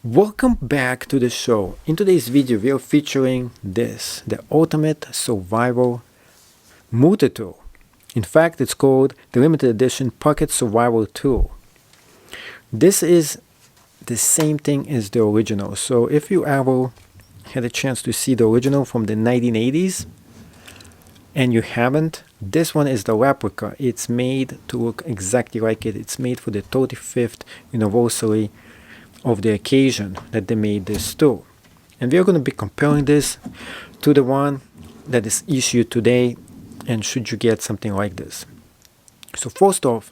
Welcome back to the show. In today's video we are featuring this, the ultimate survival multi-tool. In fact, it's called the limited edition pocket survival tool. This is the same thing as the original. So if you ever had a chance to see the original from the 1980s and you haven't, this one is the replica. It's made to look exactly like it. It's made for the 35th anniversary of the occasion that they made this tool. And we're going to be comparing this to the one that is issued today, and should you get something like this. So first off,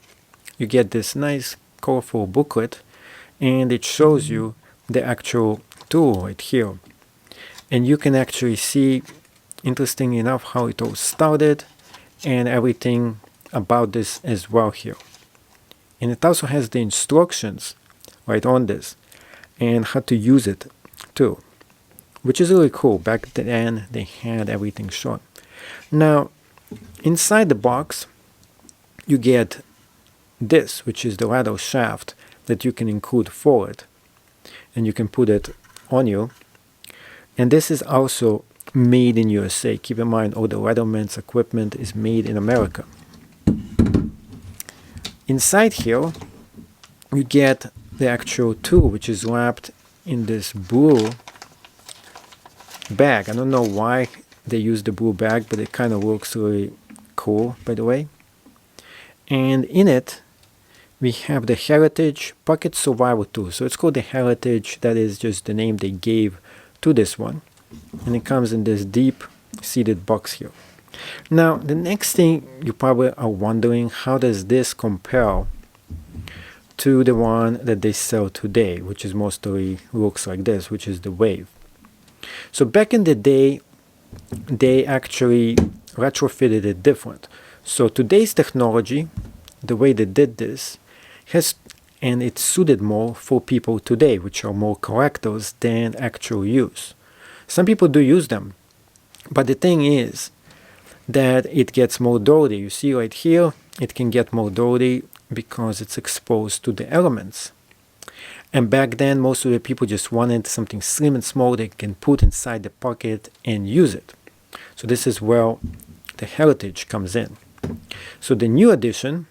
you get this nice colorful booklet, and it shows you the actual tool right here. And you can actually see, interesting enough, how it all started and everything about this as well here. And it also has the instructions right on this and how to use it too, which is really cool. Back then they had everything shown. Now inside the box you get this, which is the leather shaft that you can include forward, and you can put it on you. And this is also made in USA. Keep in mind, all the Leatherman's equipment is made in America. Inside here you get the actual tool, which is wrapped in this blue bag. I don't know why they use the blue bag, but it kind of looks really cool, by the way. And in it we have the Heritage Pocket Survival Tool. So it's called the Heritage. That is just the name they gave to this one, and it comes in this deep seated box here. Now the next thing you probably are wondering, how does this compare to the one that they sell today, which is mostly looks like this, which is the Wave. So back in the day they actually retrofitted it different. So today's technology, the way they did this, and it's suited more for people today, which are more collectors than actual use. Some people do use them, but the thing is that it gets more dirty. You see right here, it can get more dirty because it's exposed to the elements. And back then most of the people just wanted something slim and small they can put inside the pocket and use it. So this is where the Heritage comes in. So the new edition,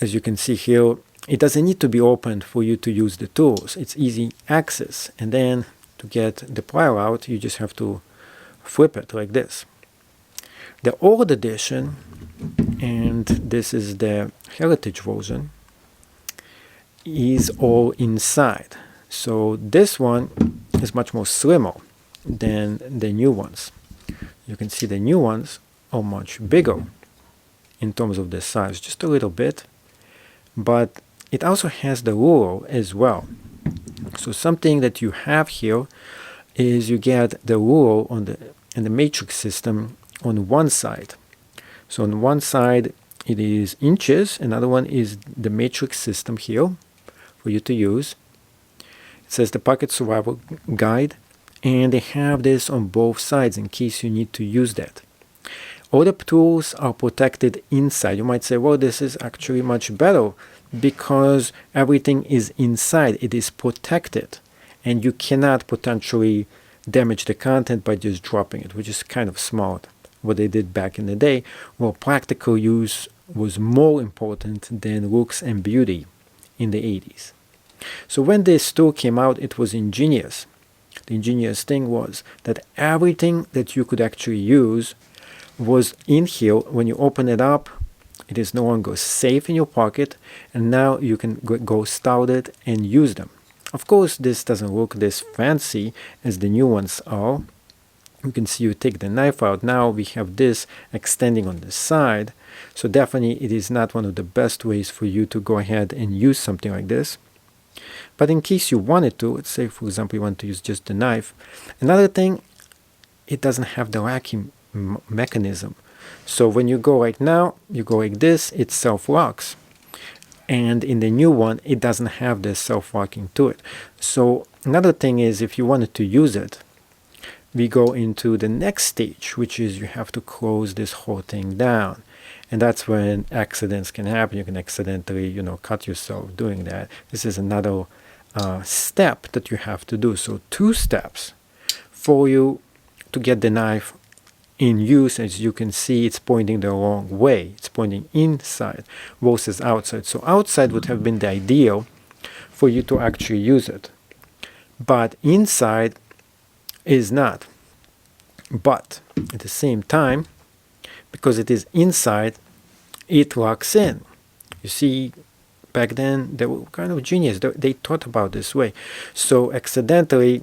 as you can see here, it doesn't need to be opened for you to use the tools. It's easy access, and then to get the plier out you just have to flip it like this. The old edition, and this is the Heritage version, is all inside. So this one is much more slimmer than the new ones. You can see the new ones are much bigger in terms of the size, just a little bit, but it also has the ruler as well. So something that you have here is you get the ruler on the matrix system on one side. So on one side it is inches, another one is the matrix system here for you to use. It says the Pocket Survival Guide, and they have this on both sides in case you need to use that. All the tools are protected inside. You might say, well, this is actually much better because everything is inside. It is protected and you cannot potentially damage the content by just dropping it, which is kind of smart what they did back in the day, where practical use was more important than looks and beauty in the 80s. So when this tool came out, it was ingenious. The ingenious thing was that everything that you could actually use was in here. When you open it up, it is no longer safe in your pocket, and now you can go start it and use them. Of course, this doesn't look this fancy as the new ones are. You can see you take the knife out. Now we have this extending on the side. So definitely it is not one of the best ways for you to go ahead and use something like this. But in case you wanted to, let's say for example you want to use just the knife. Another thing, it doesn't have the locking mechanism. So when you go right now, you go like this, it self-locks. And in the new one, it doesn't have this self-locking to it. So another thing is, if you wanted to use it, we go into the next stage, which is you have to close this whole thing down. And that's when accidents can happen. You can accidentally, cut yourself doing that. This is another step that you have to do. So 2 steps for you to get the knife in use. As you can see, it's pointing the wrong way. It's pointing inside versus outside. So outside would have been the ideal for you to actually use it, but inside is not. But at the same time, because it is inside, it locks in. You see, back then they were kind of genius. They thought about this way. So accidentally,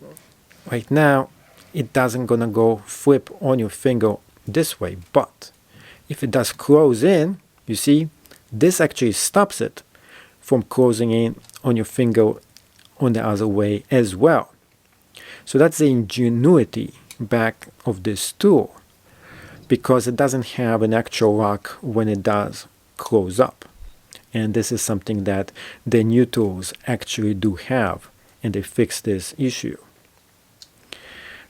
right now, it doesn't gonna go flip on your finger this way. But if it does close in, you see, this actually stops it from closing in on your finger on the other way as well. So that's the ingenuity back of this tool, because it doesn't have an actual lock when it does close up. And this is something that the new tools actually do have, and they fix this issue.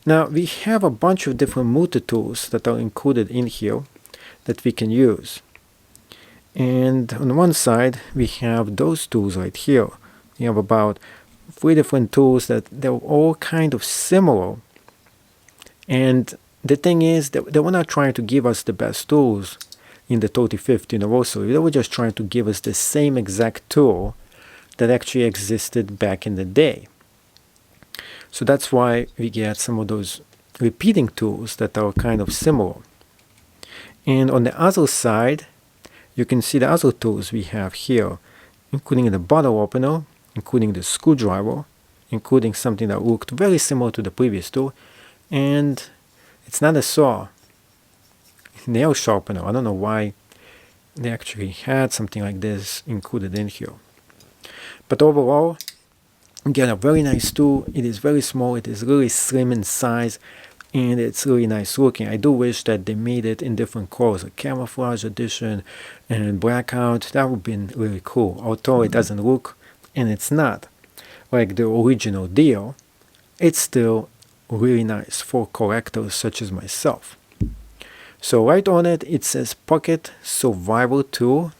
Now we have a bunch of different multi-tools that are included in here that we can use. And on one side we have those tools right here. We have about 3 different tools that they're all kind of similar. And the thing is that they were not trying to give us the best tools in the 35th anniversary. They were just trying to give us the same exact tool that actually existed back in the day. So that's why we get some of those repeating tools that are kind of similar. And on the other side, you can see the other tools we have here, including the bottle opener, including the screwdriver, including something that looked very similar to the previous tool. And it's not a saw, nail sharpener. I don't know why they actually had something like this included in here. But overall, again, a very nice tool. It is very small. It is really slim in size, and it's really nice looking. I do wish that they made it in different colors, a camouflage edition and blackout. That would have been really cool. Although it doesn't look, and it's not like the original deal, it's still really nice for collectors such as myself. So right on it, it says Pocket Survival Tool.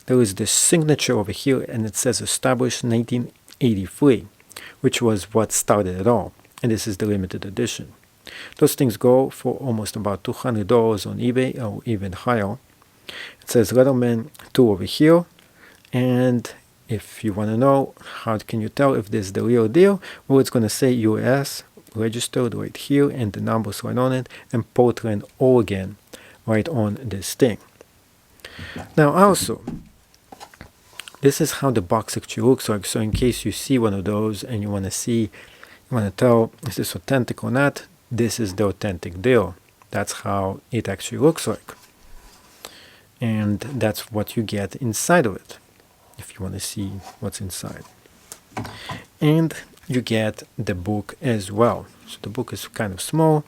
There is the signature over here, and it says established 1983, which was what started it all. And this is the limited edition. Those things go for almost about $200 on eBay or even higher. It says Leatherman tool over here. And if you want to know how can you tell if this is the real deal, well, it's going to say US registered right here and the numbers right on it, and Portland, Oregon right on this thing. Now also, this is how the box actually looks like. So in case you see one of those and you want to see, you want to tell is this authentic or not, this is the authentic deal. That's how it actually looks like. And that's what you get inside of it, if you want to see what's inside. And you get the book as well. So the book is kind of small,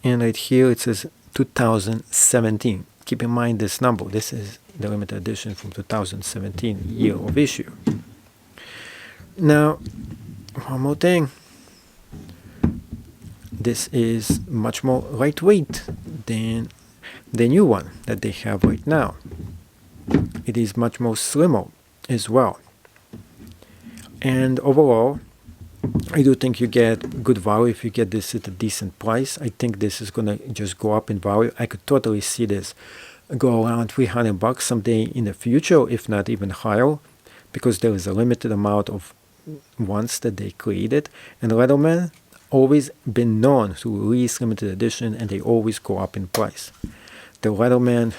and right here it says 2017. Keep in mind this number. This is the limited edition from 2017, year of issue. Now, one more thing. This is much more lightweight than the new one that they have right now. It is much more slimmer as well. And overall, I do think you get good value if you get this at a decent price. I think this is going to just go up in value. I could totally see this go around $300 someday in the future, if not even higher, because there is a limited amount of ones that they created. And Leatherman always been known to release limited edition, and they always go up in price. The Leatherman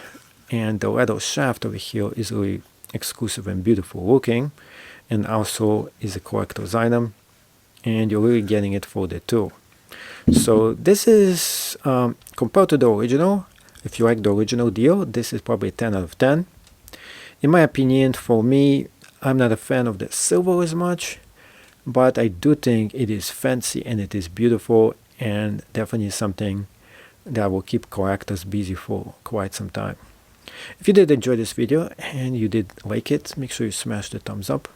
and the leather shaft over here is really exclusive and beautiful looking, and also is a collector's item, and you're really getting it for the tool. So this is, compared to the original, if you like the original deal, this is probably a 10 out of 10. In my opinion, for me, I'm not a fan of the silver as much, but I do think it is fancy and it is beautiful, and definitely something that will keep collectors busy for quite some time. If you did enjoy this video and you did like it, make sure you smash the thumbs up.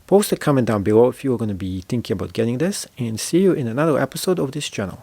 Post a comment down below if you're going to be thinking about getting this, and see you in another episode of this channel.